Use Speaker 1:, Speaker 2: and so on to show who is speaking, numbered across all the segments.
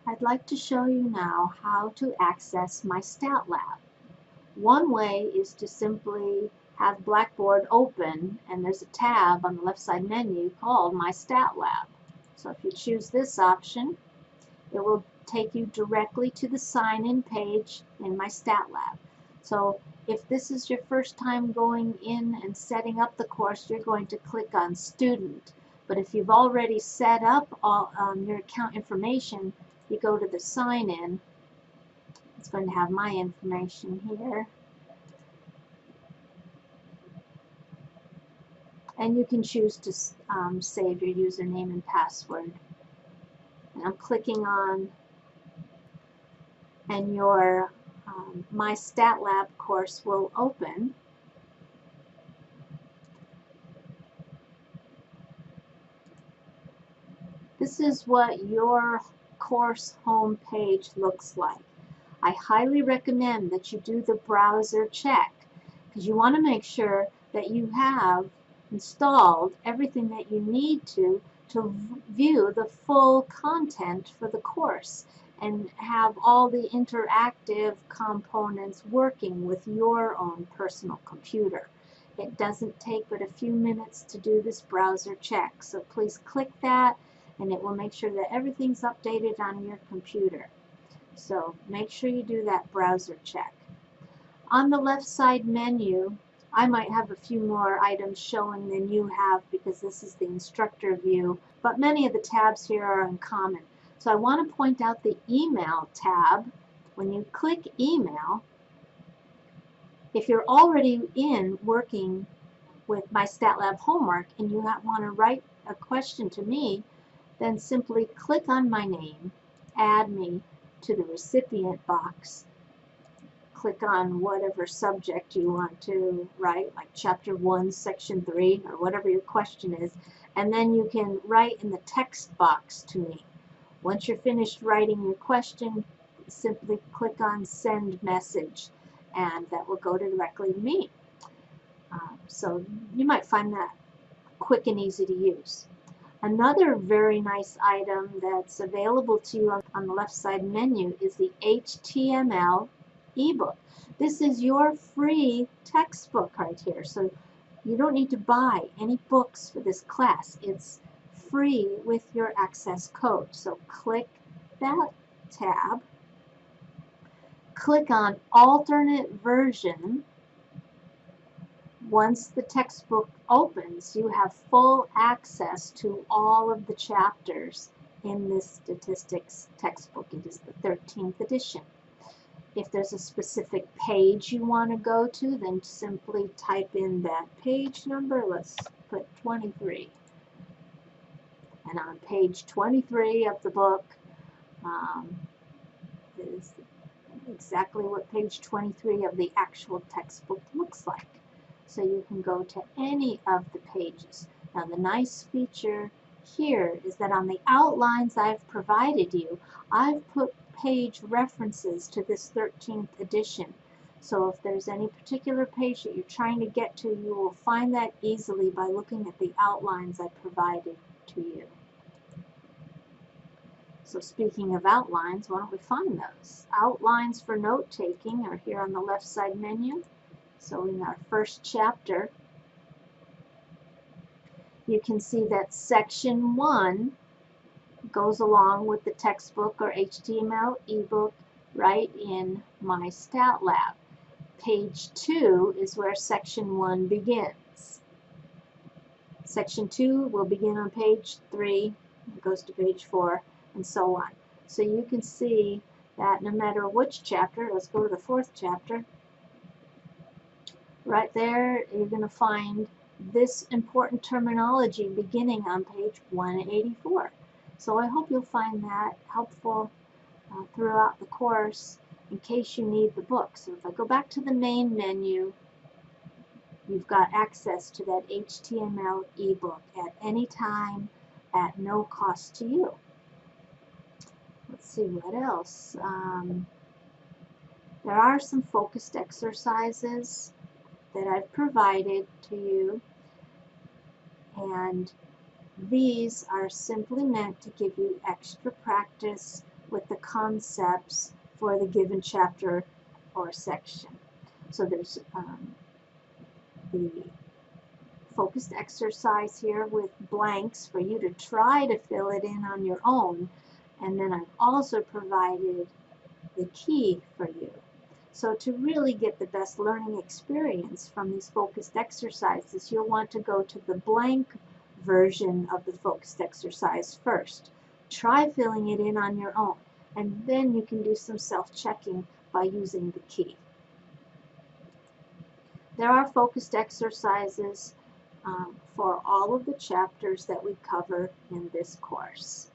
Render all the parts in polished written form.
Speaker 1: I'd like to show you now how to access my Stat Lab. One way is to simply have Blackboard open and there's a tab on the left side menu called My Stat Lab. So if you choose this option, it will take you directly to the sign-in page in My Stat Lab. So if this is your first time going in and setting up the course, you're going to click on Student. But if you've already set up all, your account information, you go to the sign-in. It's going to have my information here. And you can choose to save your username and password. And I'm clicking on, and your My Stat Lab course will open. This is what your course home page looks like. I highly recommend that you do the browser check because you want to make sure that you have installed everything that you need to view the full content for the course and have all the interactive components working with your own personal computer. It doesn't take but a few minutes to do this browser check, so please click that and it will make sure that everything's updated on your computer. So make sure you do that browser check. On the left side menu, I might have a few more items showing than you have because this is the instructor view, but many of the tabs here are uncommon. So I want to point out the email tab. When you click email, if you're already working with my Stat Lab homework and you want to write a question to me, then simply click on my name, add me to the recipient box, click on whatever subject you want to write, like Chapter 1, Section 3, or whatever your question is, and then you can write in the text box to me. Once you're finished writing your question, simply click on Send Message, and that will go directly to me. So you might find that quick and easy to use. Another very nice item that's available to you on the left side menu is the HTML ebook. This is your free textbook right here, so you don't need to buy any books for this class. It's free with your access code. So click that tab, click on alternate version. Once the textbook opens, you have full access to all of the chapters in this statistics textbook. It is the 13th edition. If there's a specific page you want to go to, then simply type in that page number. Let's put 23. And on page 23 of the book is exactly what page 23 of the actual textbook looks like. So you can go to any of the pages. Now the nice feature here is that on the outlines I've provided you, I've put page references to this 13th edition. So if there's any particular page that you're trying to get to, you will find that easily by looking at the outlines I provided to you. So speaking of outlines, why don't we find those? Outlines for note-taking are here on the left side menu. So in our first chapter, you can see that section 1 goes along with the textbook or HTML ebook right in My Stat Lab. Page 2 is where section 1 begins. Section 2 will begin on page 3, it goes to page 4, and so on. So you can see that no matter which chapter, let's go to the 4th chapter, right there you're going to find this important terminology beginning on page 184. So I hope you'll find that helpful throughout the course in case you need the book. So if I go back to the main menu, you've got access to that HTML ebook at any time at no cost to you. Let's see what else. There are some focused exercises that I've provided to you, and these are simply meant to give you extra practice with the concepts for the given chapter or section. So there's the focused exercise here with blanks for you to try to fill it in on your own. And then I've also provided the key for you. So to really get the best learning experience from these focused exercises, you'll want to go to the blank version of the focused exercise first. Try filling it in on your own, and then you can do some self-checking by using the key. There are focused exercises for all of the chapters that we cover in this course.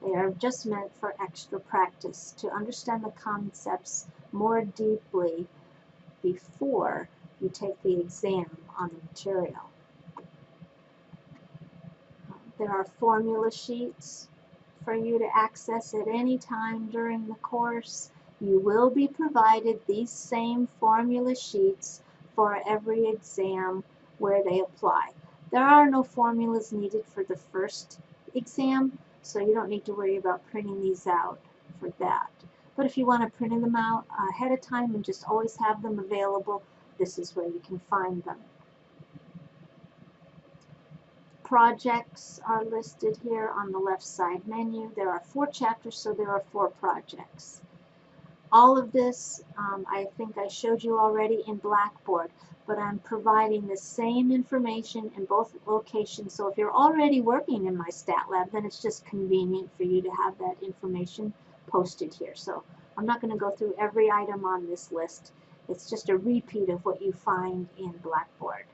Speaker 1: They are just meant for extra practice to understand the concepts more deeply before you take the exam on the material. There are formula sheets for you to access at any time during the course. You will be provided these same formula sheets for every exam where they apply. There are no formulas needed for the first exam, so you don't need to worry about printing these out for that. But if you want to print them out ahead of time and just always have them available, this is where you can find them. Projects are listed here on the left side menu. There are 4 chapters, so there are 4 projects. All of this I think I showed you already in Blackboard, but I'm providing the same information in both locations. So if you're already working in my stat lab, then it's just convenient for you to have that information posted here. So I'm not going to go through every item on this list. It's just a repeat of what you find in Blackboard.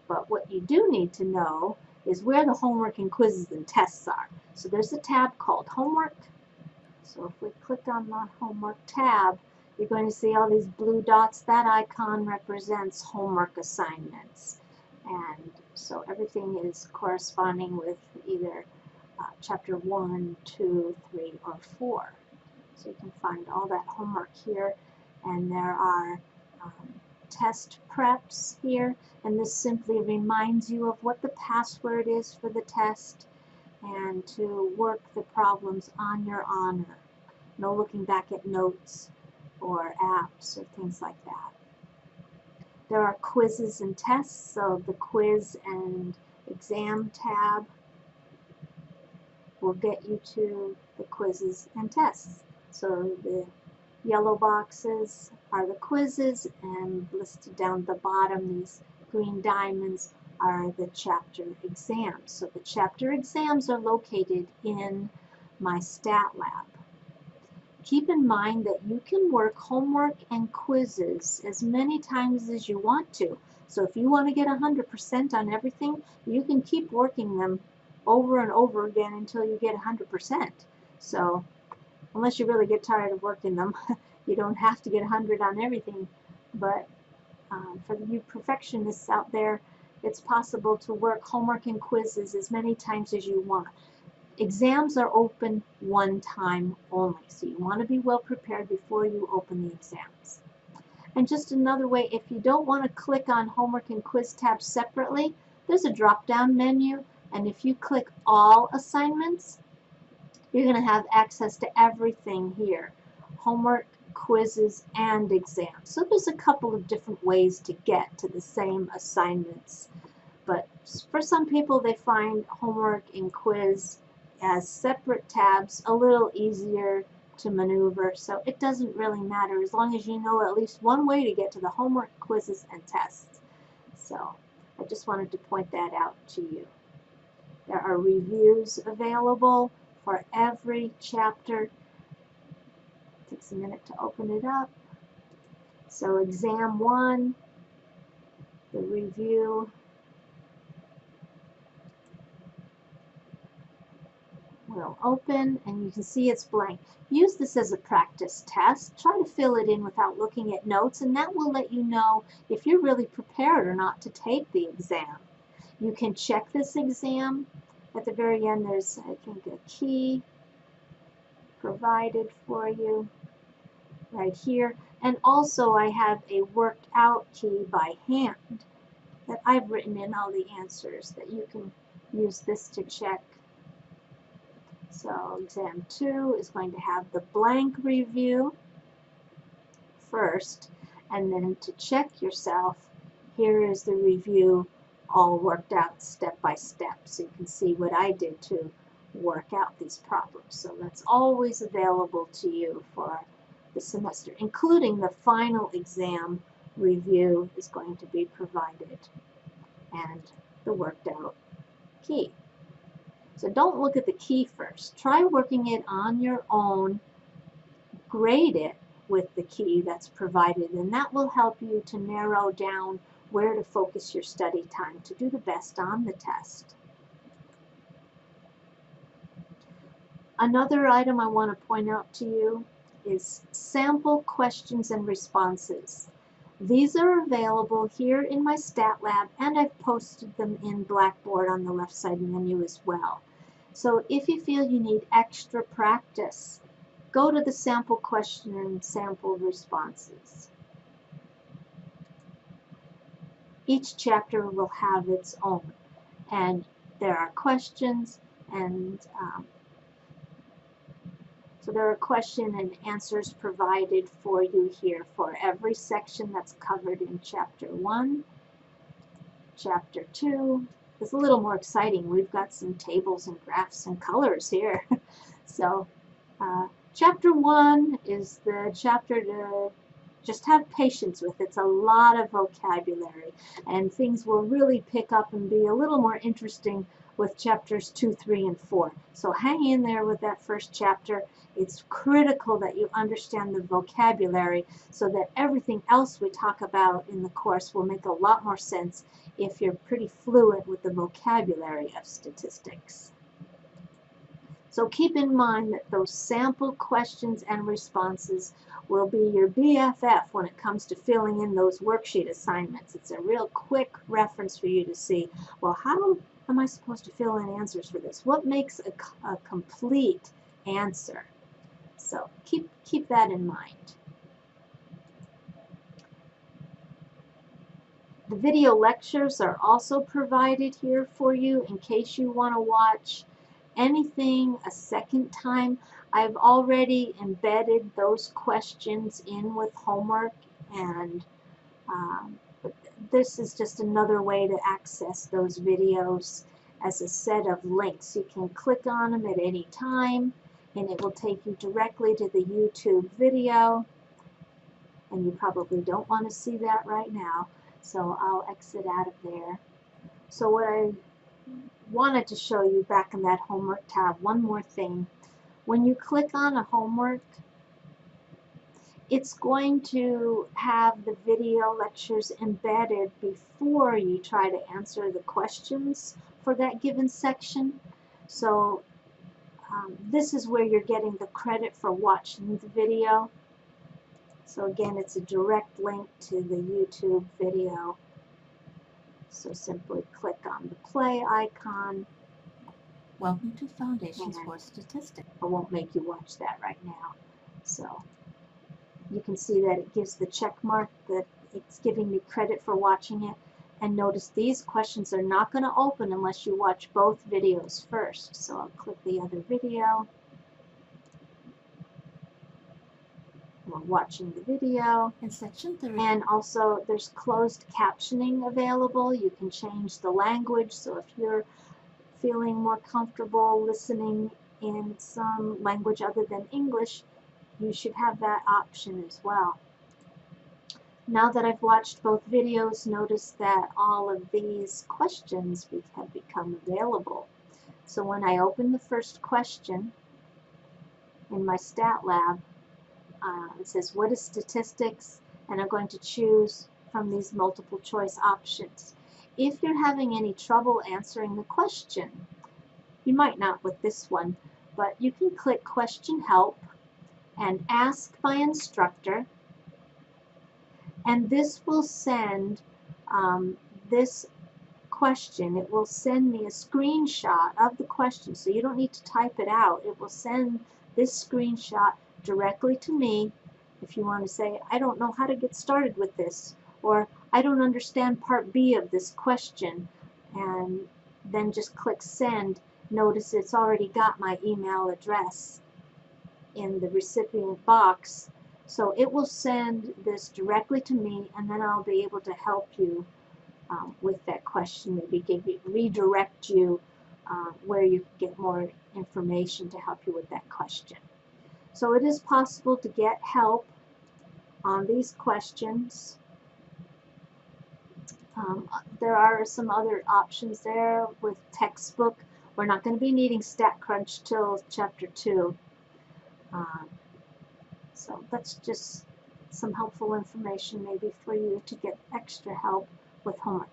Speaker 1: But what you do need to know is where the homework and quizzes and tests are. So there's a tab called Homework. So if we click on the Homework tab, you're going to see all these blue dots. That icon represents homework assignments. And so everything is corresponding with either chapter 1, 2, 3, or 4. So you can find all that homework here. And there are test preps here, and this simply reminds you of what the password is for the test and to work the problems on your honor. No looking back at notes or apps or things like that. There are quizzes and tests, so the quiz and exam tab will get you to the quizzes and tests. So the yellow boxes are the quizzes, and listed down at the bottom, these green diamonds are the chapter exams. So the chapter exams are located in my stat lab. Keep in mind that you can work homework and quizzes as many times as you want to. So if you want to get 100% on everything, you can keep working them over and over again until you get 100%. So unless you really get tired of working them, you don't have to get 100 on everything. But for you perfectionists out there, it's possible to work homework and quizzes as many times as you want. Exams are open one time only, so you want to be well prepared before you open the exams. And just another way, if you don't want to click on homework and quiz tabs separately, there's a drop-down menu, and if you click all assignments, you're going to have access to everything here. Homework, quizzes, and exams. So there's a couple of different ways to get to the same assignments. But for some people, they find homework and quiz as separate tabs a little easier to maneuver. So it doesn't really matter as long as you know at least one way to get to the homework, quizzes, and tests. So I just wanted to point that out to you. There are reviews available for every chapter. It takes a minute to open it up. So exam 1, the review will open, and you can see it's blank. Use this as a practice test. Try to fill it in without looking at notes, and that will let you know if you're really prepared or not to take the exam. You can check this exam. At the very end, there's, I think, a key provided for you right here. And also, I have a worked out key by hand that I've written in all the answers that you can use this to check So exam 2 is going to have the blank review first, and then to check yourself, here is the review all worked out step by step, so you can see what I did to work out these problems. So that's always available to you for the semester, including the final exam review is going to be provided, and the worked out key. So don't look at the key first. Try working it on your own, grade it with the key that's provided, and that will help you to narrow down where to focus your study time to do the best on the test. Another item I want to point out to you is sample questions and responses. These are available here in my Stat Lab, and I've posted them in Blackboard on the left side menu as well. So if you feel you need extra practice, go to the sample question and sample responses. Each chapter will have its own, and there are questions, and so there are question and answers provided for you here for every section that's covered in Chapter 1. Chapter 2 is a little more exciting. We've got some tables and graphs and colors here. So Chapter 1 is the chapter to just have patience with. It's a lot of vocabulary, and things will really pick up and be a little more interesting with chapters 2, 3, and 4. So hang in there with that first chapter. It's critical that you understand the vocabulary so that everything else we talk about in the course will make a lot more sense if you're pretty fluent with the vocabulary of statistics. So keep in mind that those sample questions and responses will be your BFF when it comes to filling in those worksheet assignments. It's a real quick reference for you to see, well, how am I supposed to fill in answers for this? What makes a complete answer? So keep that in mind. The video lectures are also provided here for you in case you want to watch anything a second time. I've already embedded those questions in with homework, and this is just another way to access those videos as a set of links. You can click on them at any time, and it will take you directly to the YouTube video, and you probably don't want to see that right now, so I'll exit out of there. So what I wanted to show you back in that homework tab, one more thing. When you click on a homework, it's going to have the video lectures embedded before you try to answer the questions for that given section. So this is where you're getting the credit for watching the video. So again, it's a direct link to the YouTube video. So simply click on the play icon.
Speaker 2: Welcome to Foundations for Statistics.
Speaker 1: I won't make you watch that right now. So you can see that it gives the check mark that it's giving me credit for watching it. And notice these questions are not going to open unless you watch both videos first. So I'll click the other video. We're watching the video.
Speaker 2: In section 3.
Speaker 1: And also there's closed captioning available. You can change the language. So if you're feeling more comfortable listening in some language other than English, you should have that option as well. Now that I've watched both videos, notice that all of these questions have become available. So when I open the first question in my Stat Lab, it says, what is statistics? And I'm going to choose from these multiple choice options. If you're having any trouble answering the question, you might not with this one, but you can click Question Help and Ask my Instructor, and this will send this question. It will send me a screenshot of the question, so you don't need to type it out. It will send this screenshot directly to me if you want to say, I don't know how to get started with this, or I don't understand part B of this question, and then just click send, notice it's already got my email address in the recipient box. So it will send this directly to me, and then I'll be able to help you with that question, maybe redirect you where you can get more information to help you with that question. So it is possible to get help on these questions. There are some other options there with textbook. We're not going to be needing StatCrunch till Chapter 2. So that's just some helpful information maybe for you to get extra help with homework.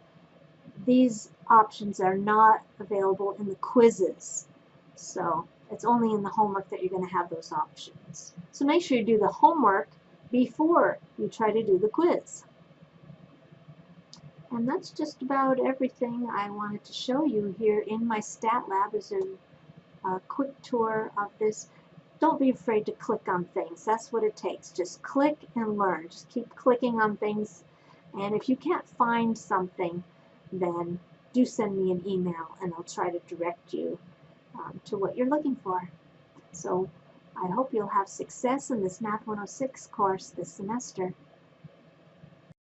Speaker 1: These options are not available in the quizzes, so it's only in the homework that you're going to have those options. So make sure you do the homework before you try to do the quiz. And that's just about everything I wanted to show you here in my stat lab as a quick tour of this. Don't be afraid to click on things. That's what it takes. Just click and learn. Just keep clicking on things. And if you can't find something, then do send me an email and I'll try to direct you to what you're looking for. So I hope you'll have success in this Math 106 course this semester.